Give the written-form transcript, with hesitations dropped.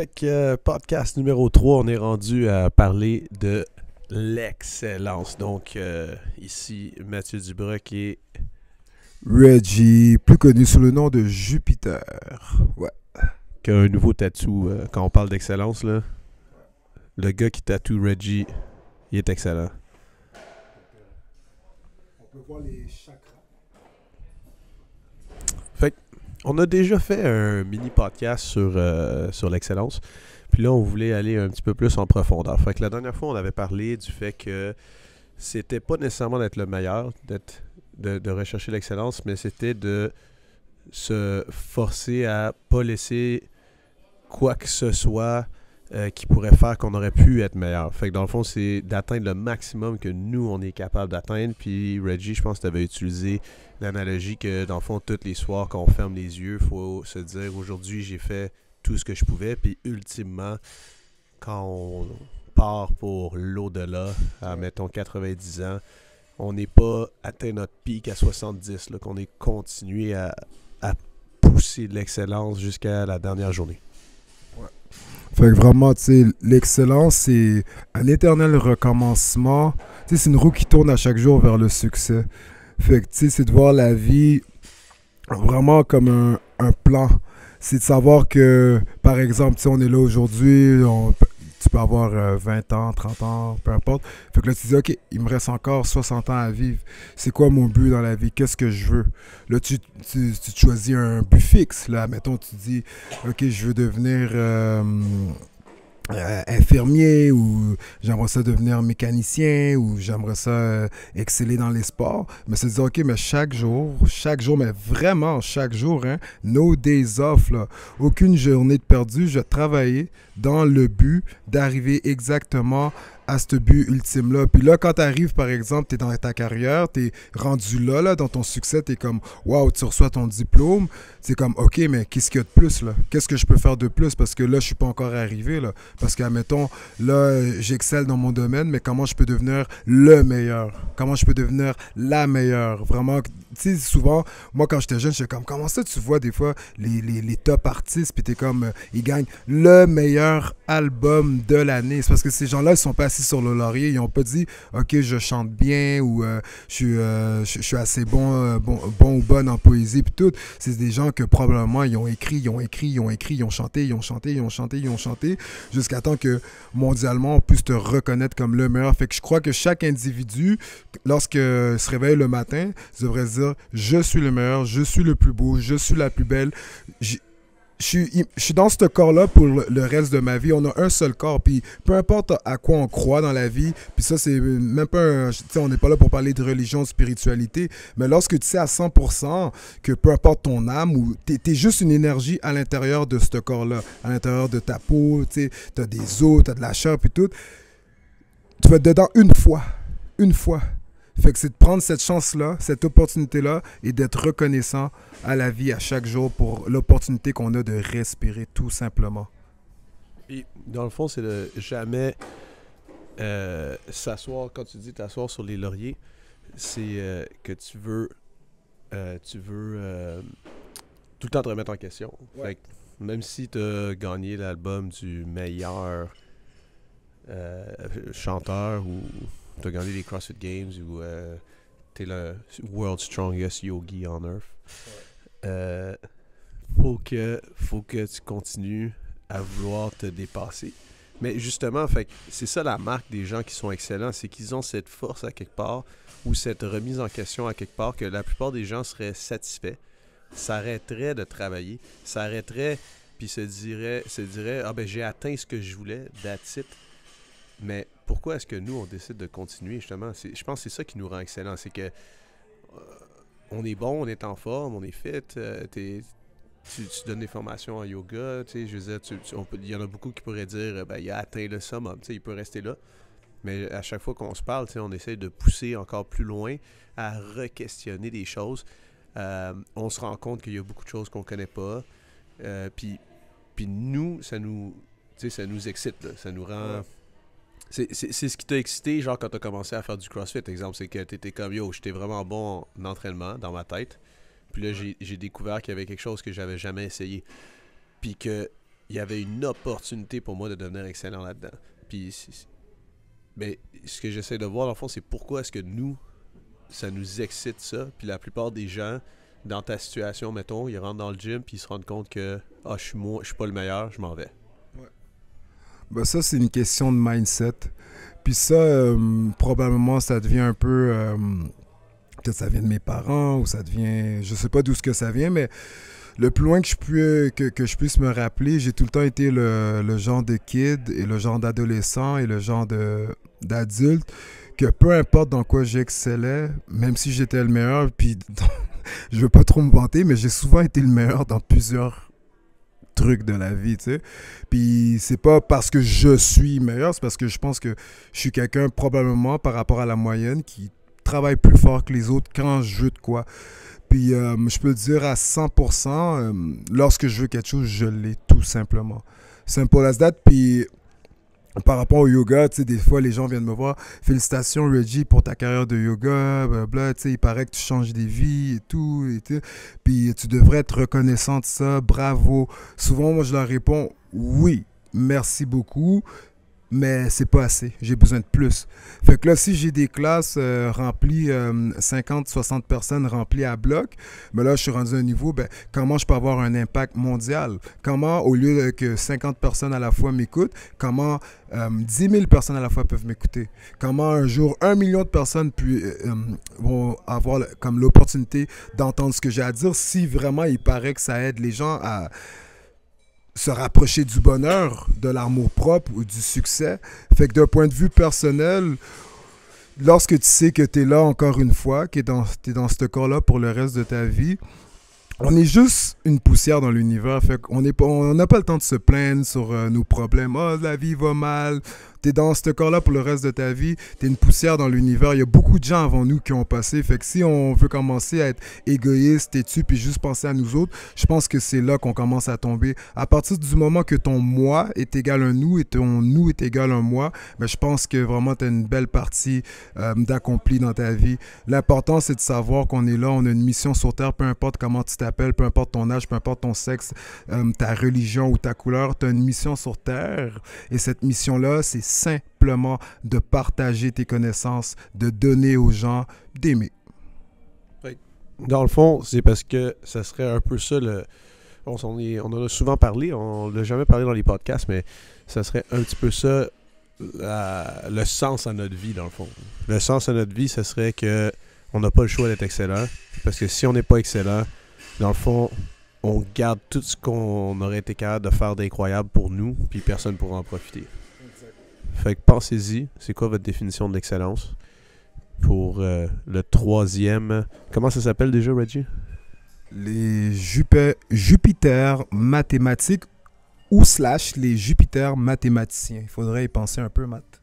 Fait que podcast numéro 3, on est rendu à parler de l'excellence. Donc ici Mathieu Dubroc et Reggie, plus connu sous le nom de Jupiter. Ouais. qui a un nouveau tatou quand on parle d'excellence là. Le gars qui tatoue Reggie, il est excellent. On peut voir les chakras. Fait on a déjà fait un mini podcast sur l'excellence. Puis là, on voulait aller un petit peu plus en profondeur. Fait que la dernière fois, on avait parlé du fait que c'était pas nécessairement d'être le meilleur, de rechercher l'excellence, mais c'était de se forcer à pas laisser quoi que ce soit qui pourrait faire qu'on aurait pu être meilleur. Fait que dans le fond, c'est d'atteindre le maximum que nous, on est capable d'atteindre. Puis Reggie, je pense que tu avais utilisé l'analogie que dans le fond, tous les soirs, quand on ferme les yeux, il faut se dire aujourd'hui, j'ai fait tout ce que je pouvais. Puis ultimement, quand on part pour l'au-delà, à mettons 90 ans, on n'est pas atteint notre pic à 70, là, qu'on est continué à pousser de l'excellence jusqu'à la dernière journée. Fait que vraiment, tu sais, l'excellence, c'est un éternel recommencement. Tu sais, c'est une roue qui tourne à chaque jour vers le succès. Fait que, tu sais, c'est de voir la vie vraiment comme un plan. C'est de savoir que, par exemple, tu sais, on est là aujourd'hui, tu peux avoir 20 ans, 30 ans, peu importe. Fait que là, tu dis, OK, il me reste encore 60 ans à vivre. C'est quoi mon but dans la vie? Qu'est-ce que je veux? Là, tu te choisis un but fixe. Là, mettons, tu dis, OK, je veux devenir infirmier, ou j'aimerais ça devenir mécanicien, ou j'aimerais ça exceller dans les sports. Mais c'est de dire, OK, mais chaque jour, mais vraiment chaque jour, hein, no days off, là, aucune journée de perdu, je vais travailler dans le but d'arriver exactement à ce but ultime-là. Puis là, quand tu arrives, par exemple, tu es dans ta carrière, tu es rendu là, dans ton succès, tu es comme, waouh, tu reçois ton diplôme. C'est comme, OK, mais qu'est-ce qu'il y a de plus, là? Qu'est-ce que je peux faire de plus? Parce que là, je suis pas encore arrivé, là. Parce qu'admettons, là, j'excelle dans mon domaine, mais comment je peux devenir le meilleur? Comment je peux devenir la meilleure? Vraiment, tu sais, souvent, moi, quand j'étais jeune, j'étais comme, comment ça, tu vois des fois les top artistes, puis t'es comme, ils gagnent le meilleur album de l'année. C'est parce que ces gens-là, ils sont pas assis sur le laurier. Ils ont pas dit, OK, je chante bien, ou je suis assez bon ou bonne en poésie, puis tout. C'est des gens que probablement, ils ont écrit, ils ont chanté, jusqu'à temps que mondialement, on puisse te reconnaître comme le meilleur. Fait que je crois que chaque individu, lorsque se réveille le matin, devrait se dire, je suis le meilleur, je suis le plus beau, je suis la plus belle. Je suis dans ce corps-là pour le reste de ma vie. On a un seul corps, puis peu importe à quoi on croit dans la vie, puis ça, c'est même pas on n'est pas là pour parler de religion, de spiritualité, mais lorsque tu sais à 100% que peu importe ton âme, ou t'es juste une énergie à l'intérieur de ce corps-là, à l'intérieur de ta peau, tu sais, t'as des os, t'as de la chair, puis tout, tu vas être dedans une fois. Une fois. Fait que c'est de prendre cette chance-là, cette opportunité-là, et d'être reconnaissant à la vie à chaque jour pour l'opportunité qu'on a de respirer, tout simplement. Et dans le fond, c'est de jamais s'asseoir, quand tu dis t'asseoir sur les lauriers, c'est que tu veux tout le temps te remettre en question. Ouais. Fait que même si tu as gagné l'album du meilleur chanteur, ou tu as gagné les CrossFit Games, ou tu es le World's Strongest Yogi on Earth, faut que tu continues à vouloir te dépasser. Mais justement, fait que c'est ça la marque des gens qui sont excellents, c'est qu'ils ont cette force à quelque part, ou cette remise en question à quelque part, que la plupart des gens seraient satisfaits, s'arrêteraient de travailler, s'arrêteraient, puis se diraient, ah ben j'ai atteint ce que je voulais, that's it. Mais pourquoi est-ce que nous, on décide de continuer, justement? Je pense que c'est ça qui nous rend excellents, c'est que on est bon, on est en forme, on est fit, tu donnes des formations en yoga, tu sais, je veux dire, il y en a beaucoup qui pourraient dire, ben, il a atteint le summum, tu sais, il peut rester là. Mais à chaque fois qu'on se parle, tu sais, on essaie de pousser encore plus loin, à re-questionner des choses. On se rend compte qu'il y a beaucoup de choses qu'on connaît pas. Puis nous, ça nous excite, là, ça nous rend... C'est ce qui t'a excité, genre, quand t'as commencé à faire du CrossFit, exemple, c'est que t'étais comme, yo, j'étais vraiment bon en entraînement, dans ma tête. Puis là, j'ai découvert qu'il y avait quelque chose que j'avais jamais essayé. Puis que il y avait une opportunité pour moi de devenir excellent là-dedans. Puis, mais ce que j'essaie de voir, dans le fond, c'est pourquoi est-ce que nous, ça nous excite ça. Puis la plupart des gens, dans ta situation, mettons, ils rentrent dans le gym puis ils se rendent compte que je suis pas le meilleur, je m'en vais. Ouais. Ben ça, c'est une question de mindset. Puis ça, probablement, ça devient un peu... peut-être ça vient de mes parents ou ça devient... Je sais pas d'où ce que ça vient, mais le plus loin que je puisse me rappeler, j'ai tout le temps été le genre de kid et le genre d'adolescent et le genre d'adulte que peu importe dans quoi j'excellais, même si j'étais le meilleur, puis je veux pas trop me vanter, mais j'ai souvent été le meilleur dans plusieurs trucs de la vie, tu sais. Puis c'est pas parce que je suis meilleur, c'est parce que je pense que je suis quelqu'un probablement par rapport à la moyenne qui travaille plus fort que les autres quand je veux de quoi. Puis je peux dire à 100%, lorsque je veux quelque chose, je l'ai tout simplement. Simple as that. Puis par rapport au yoga, tu sais, des fois, les gens viennent me voir. Félicitations, Reggie, pour ta carrière de yoga. Blablabla, tu sais, il paraît que tu changes des vies et tout. Puis tu devrais être reconnaissant de ça. Bravo. Souvent, moi, je leur réponds oui, merci beaucoup. Mais c'est pas assez. J'ai besoin de plus. Fait que là, si j'ai des classes remplies, 50, 60 personnes remplies à bloc, mais là, je suis rendu à un niveau, comment je peux avoir un impact mondial? Comment, au lieu que 50 personnes à la fois m'écoutent, comment 10 000 personnes à la fois peuvent m'écouter? Comment un jour, 1 million de personnes vont avoir comme l'opportunité d'entendre ce que j'ai à dire si vraiment il paraît que ça aide les gens à se rapprocher du bonheur, de l'amour-propre ou du succès. Fait que d'un point de vue personnel, lorsque tu sais que tu es là encore une fois, que tu es dans ce corps-là pour le reste de ta vie, on est juste une poussière dans l'univers. Fait qu'on n'a pas le temps de se plaindre sur nos problèmes. Oh, la vie va mal. T'es dans ce corps-là pour le reste de ta vie. T'es une poussière dans l'univers. Il y a beaucoup de gens avant nous qui ont passé. Fait que si on veut commencer à être égoïste, têtu, puis juste penser à nous autres, je pense que c'est là qu'on commence à tomber. À partir du moment que ton moi est égal à un nous et ton nous est égal à un moi, je pense que vraiment t'as une belle partie d'accompli dans ta vie. L'important, c'est de savoir qu'on est là, on a une mission sur Terre, peu importe comment tu t'appelles, peu importe ton âge, peu importe ton sexe, ta religion ou ta couleur, tu as une mission sur Terre. Et cette mission-là, c'est simplement de partager tes connaissances, de donner aux gens, d'aimer. Dans le fond, c'est parce que ça serait un peu ça on en a souvent parlé, on l'a jamais parlé dans les podcasts, mais ça serait un petit peu ça le sens à notre vie, dans le fond. Le sens à notre vie, ça serait que on n'a pas le choix d'être excellent, parce que si on n'est pas excellent, dans le fond, on garde tout ce qu'on aurait été capable de faire d'incroyable pour nous, puis personne ne pourra en profiter. Fait que pensez-y, c'est quoi votre définition de l'excellence? Pour le troisième... Comment ça s'appelle déjà, Reggie? Les Jupiter mathématiques ou / les Jupiter mathématiciens. Il faudrait y penser un peu, Matt.